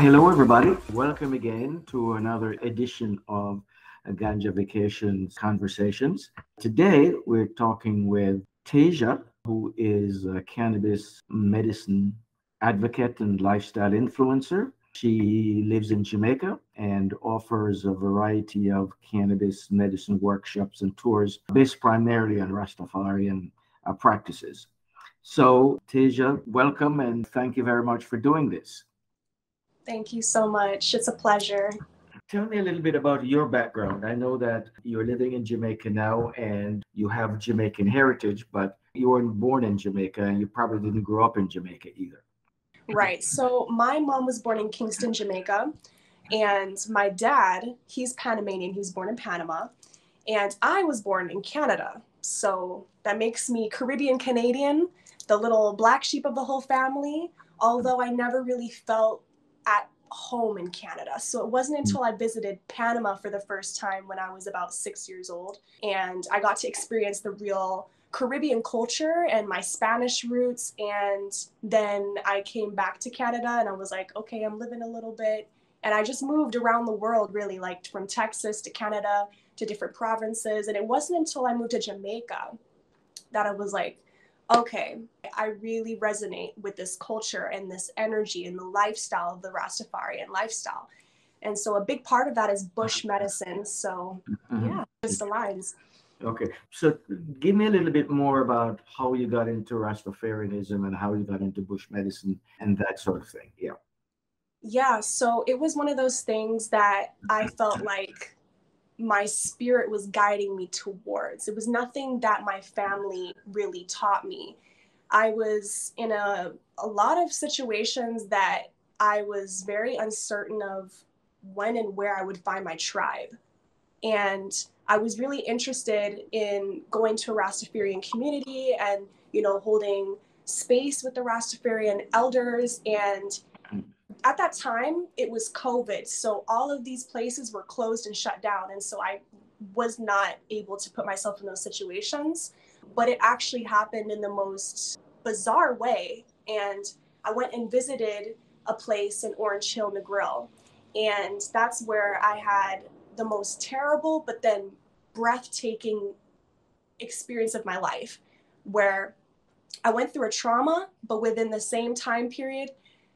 Hello, everybody. Welcome again to another edition of Ganja Vacations Conversations. Today, we're talking with Taijah, who is a cannabis medicine advocate and lifestyle influencer. She lives in Jamaica and offers a variety of cannabis medicine workshops and tours based primarily on Rastafarian practices. So, Taijah, welcome and thank you very much for doing this. Thank you so much. It's a pleasure. Tell me a little bit about your background. I know that you're living in Jamaica now and you have Jamaican heritage, but you weren't born in Jamaica and you probably didn't grow up in Jamaica either. Right. So my mom was born in Kingston, Jamaica, and my dad, he's Panamanian. He was born in Panama, and I was born in Canada. So that makes me Caribbean Canadian, the little black sheep of the whole family, although I never really felt at home in Canada. So it wasn't until I visited Panama for the first time when I was about 6 years old, and I got to experience the real Caribbean culture and my Spanish roots. And then I came back to Canada and I was like, okay, I'm living a little bit. And I just moved around the world, really, like from Texas to Canada to different provinces. And it wasn't until I moved to Jamaica that I was like, okay, I really resonate with this culture and this energy and the lifestyle of the Rastafarian lifestyle. And so a big part of that is bush medicine. So yeah, just aligns. Okay, so give me a little bit more about how you got into Rastafarianism and how you got into bush medicine and that sort of thing. Yeah. Yeah, so it was one of those things that I felt like my spirit was guiding me towards. It was nothing that my family really taught me. I was in a lot of situations that I was very uncertain of when and where I would find my tribe. And I was really interested in going to a Rastafarian community and, holding space with the Rastafarian elders. And at that time, it was COVID. So all of these places were closed and shut down. And so I was not able to put myself in those situations. But it actually happened in the most bizarre way. And I went and visited a place in Orange Hill, Negril. And that's where I had the most terrible, but then breathtaking experience of my life, where I went through a trauma, but within the same time period,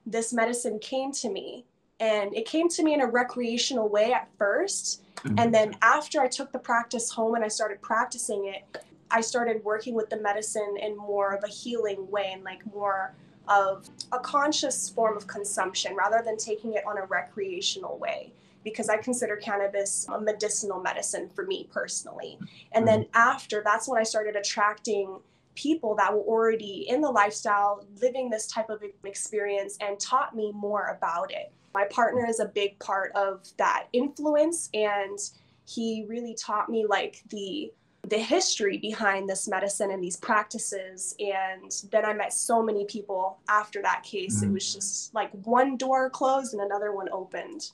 this medicine came to me. And it came to me in a recreational way at first. And then after I took the practice home and I started practicing it, I started working with the medicine in more of a healing way and like more of a conscious form of consumption rather than taking it on a recreational way, because I consider cannabis a medicinal medicine for me personally. And then after, that's when I started attracting people that were already in the lifestyle, living this type of experience, and taught me more about it. My partner is a big part of that influence, and he really taught me like the history behind this medicine and these practices. And then I met so many people after that case. It was just like one door closed and another one opened.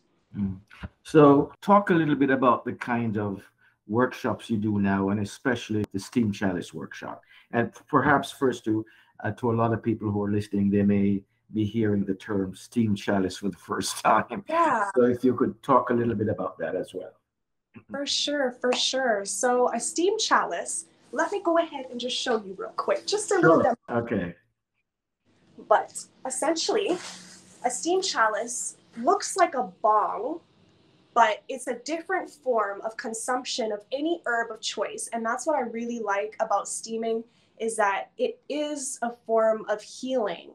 So talk a little bit about the kind of workshops you do now, and especially the steam chalice workshop. And perhaps first to a lot of people who are listening, they may be hearing the term steam chalice for the first time. Yeah. So if you could talk a little bit about that as well. For sure, for sure. So a steam chalice, let me go ahead and just show you real quick, just a little demo. Okay. But essentially, a steam chalice looks like a bong, but it's a different form of consumption of any herb of choice. And that's what I really like about steaming, is that it is a form of healing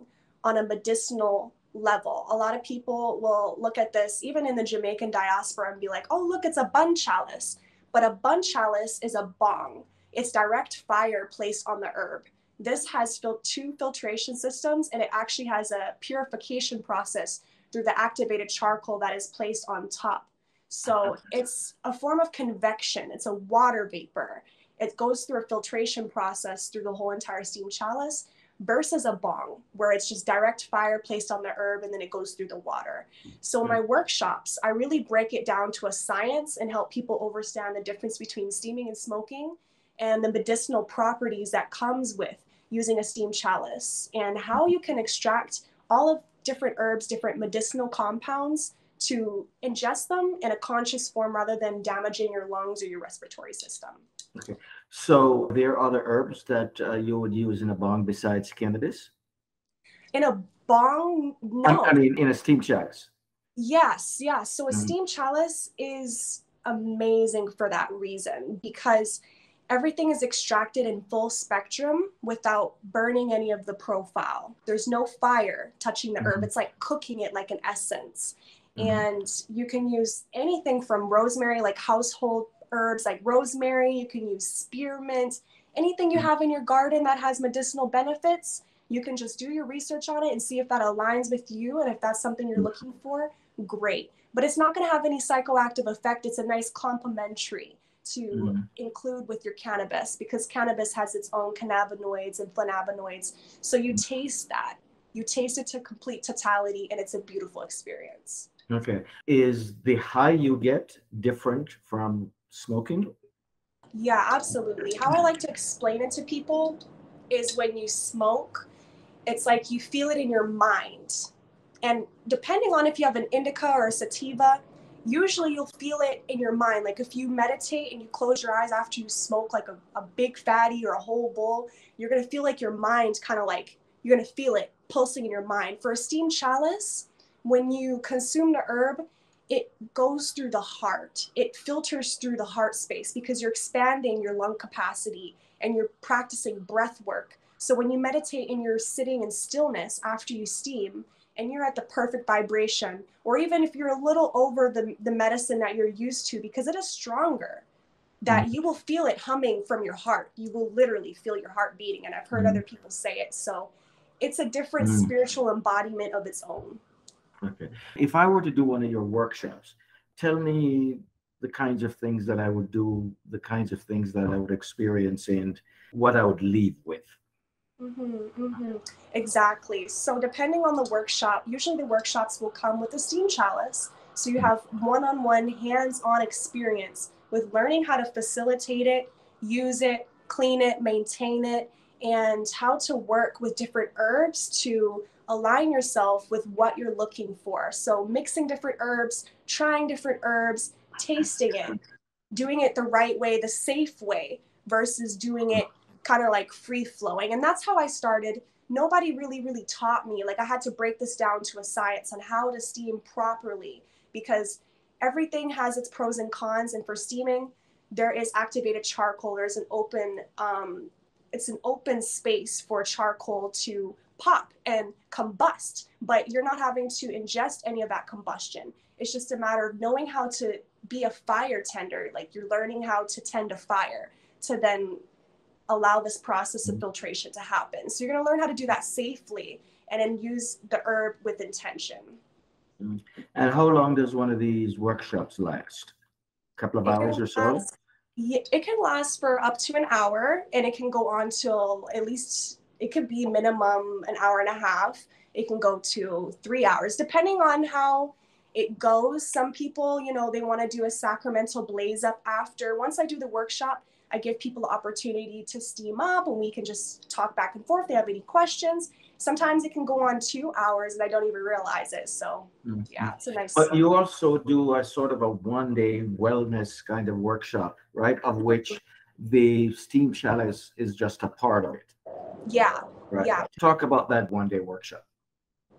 on a medicinal level. A lot of people will look at this, even in the Jamaican diaspora, and be like, oh, look, it's a bun chalice. But a bun chalice is a bong. It's direct fire placed on the herb. This has two filtration systems, and it actually has a purification process through the activated charcoal that is placed on top. So it's a form of convection. It's a water vapor. It goes through a filtration process through the whole entire steam chalice, versus a bong, where it's just direct fire placed on the herb and then it goes through the water. So in my workshops, I really break it down to a science and help people understand the difference between steaming and smoking and the medicinal properties that comes with using a steam chalice, and how you can extract all of different herbs, different medicinal compounds, to ingest them in a conscious form rather than damaging your lungs or your respiratory system. Okay. So there are other herbs that you would use in a bong besides cannabis? In a bong, I no. mean, in a steam chalice. Yes, yes. So a Mhm. steam chalice is amazing for that reason, because everything is extracted in full spectrum without burning any of the profile. There's no fire touching the herb. Mhm. It's like cooking it like an essence. Mhm. And you can use anything from rosemary, like household herbs like rosemary. You can use spearmint, anything you have in your garden that has medicinal benefits. You can just do your research on it and see if that aligns with you, and if that's something you're looking for, great. But it's not going to have any psychoactive effect. It's a nice complementary to Mhm. include with your cannabis, because cannabis has its own cannabinoids and flavonoids. So you taste that. You taste it to complete totality, and it's a beautiful experience. Okay. Is the high you get different from smoking? Yeah, absolutely. How I like to explain it to people is when you smoke, it's like you feel it in your mind. And depending on if you have an indica or a sativa, usually you'll feel it in your mind. Like if you meditate and you close your eyes after you smoke like a big fatty or a whole bowl, you're going to feel like your mind kind of like, you're going to feel it pulsing in your mind. For a steam chalice, when you consume the herb, it goes through the heart. It filters through the heart space because you're expanding your lung capacity and you're practicing breath work. So when you meditate and you're sitting in stillness after you steam, and you're at the perfect vibration, or even if you're a little over the medicine that you're used to, because it is stronger, that you will feel it humming from your heart. You will literally feel your heart beating. And I've heard Mhm. other people say it. So it's a different Mhm. spiritual embodiment of its own. Okay. If I were to do one of your workshops, tell me the kinds of things that I would do, the kinds of things that I would experience, and what I would leave with. Exactly. So depending on the workshop, usually the workshops will come with a steam chalice. So you have one-on-one, hands-on experience with learning how to facilitate it, use it, clean it, maintain it, and how to work with different herbs to align yourself with what you're looking for. So mixing different herbs, trying different herbs, tasting it, doing it the right way, the safe way, versus doing it kind of like free flowing. And that's how I started. Nobody really taught me. Like I had to break this down to a science on how to steam properly, because everything has its pros and cons. And for steaming, there is activated charcoal. There's an open, it's an open space for charcoal to pop and combust, but you're not having to ingest any of that combustion. It's just a matter of knowing how to be a fire tender. Like you're learning how to tend a fire to then allow this process of filtration to happen. So you're going to learn how to do that safely and then use the herb with intention. Mhm. And how long does one of these workshops last? A couple of It hours can or so? last, it can last for up to an hour, and it can go on till at least, it could be minimum an hour and a half. It can go to 3 hours, depending on how it goes. Some people, they want to do a sacramental blaze up after. Once I do the workshop, I give people the opportunity to steam up and we can just talk back and forth if they have any questions. Sometimes it can go on 2 hours and I don't even realize it. So yeah, Mhm. it's a nice. But you also do a sort of a 1 day wellness kind of workshop, right? Of which the steam chalice is just a part of it, Yeah, right? yeah, Talk about that 1 day workshop.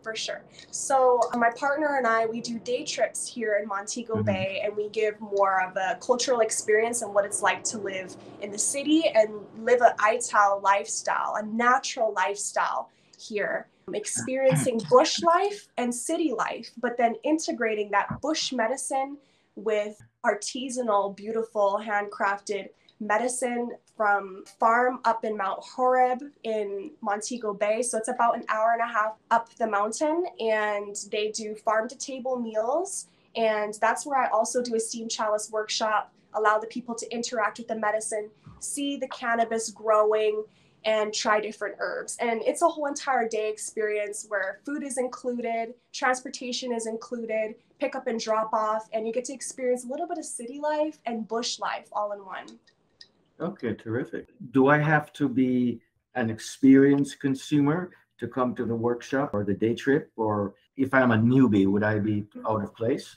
for sure. So my partner and I, we do day trips here in Montego Mhm. Bay, and we give more of a cultural experience and what it's like to live in the city and live a Ital lifestyle, a natural lifestyle here, experiencing bush life and city life, but then integrating that bush medicine with artisanal, beautiful, handcrafted medicine from farm up in Mount Horeb in Montego Bay. So it's about an hour and a half up the mountain, and they do farm to table meals. And that's where I also do a steam chalice workshop, allow the people to interact with the medicine, see the cannabis growing, and try different herbs. And it's a whole entire day experience where food is included, transportation is included, pick up and drop off, and you get to experience a little bit of city life and bush life all in one. Okay, terrific. Do I have to be an experienced consumer to come to the workshop or the day trip, or if I'm a newbie, would I be out of place?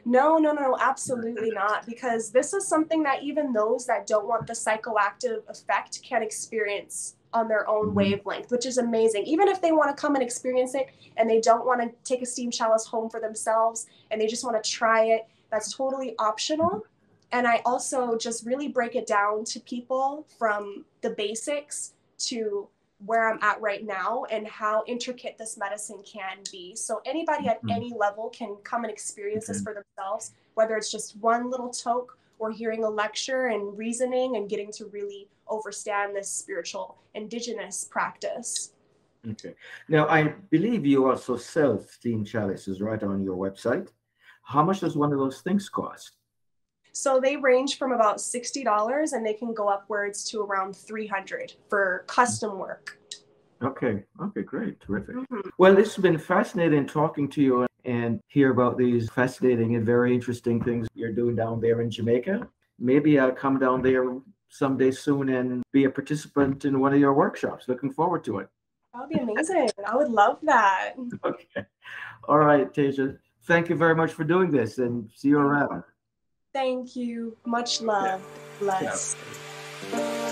No, absolutely not. Because this is something that even those that don't want the psychoactive effect can experience on their own wavelength, which is amazing. Even if they want to come and experience it and they don't want to take a steam chalice home for themselves and they just want to try it, that's totally optional. And I also just really break it down to people from the basics to where I'm at right now and how intricate this medicine can be. So anybody at any level can come and experience this for themselves, whether it's just one little toke or hearing a lecture and reasoning and getting to really understand this spiritual indigenous practice. Okay. Now, I believe you also sell steam chalices right on your website. How much does one of those things cost? So they range from about $60 and they can go upwards to around $300 for custom work. Okay. Okay, great. Terrific. Well, it's been fascinating talking to you and hear about these fascinating and very interesting things you're doing down there in Jamaica. Maybe I'll come down there someday soon and be a participant in one of your workshops. Looking forward to it. That would be amazing. I would love that. Okay. All right, Taijah. Thank you very much for doing this and see you around. Thank you. Much love. Bless. Yeah.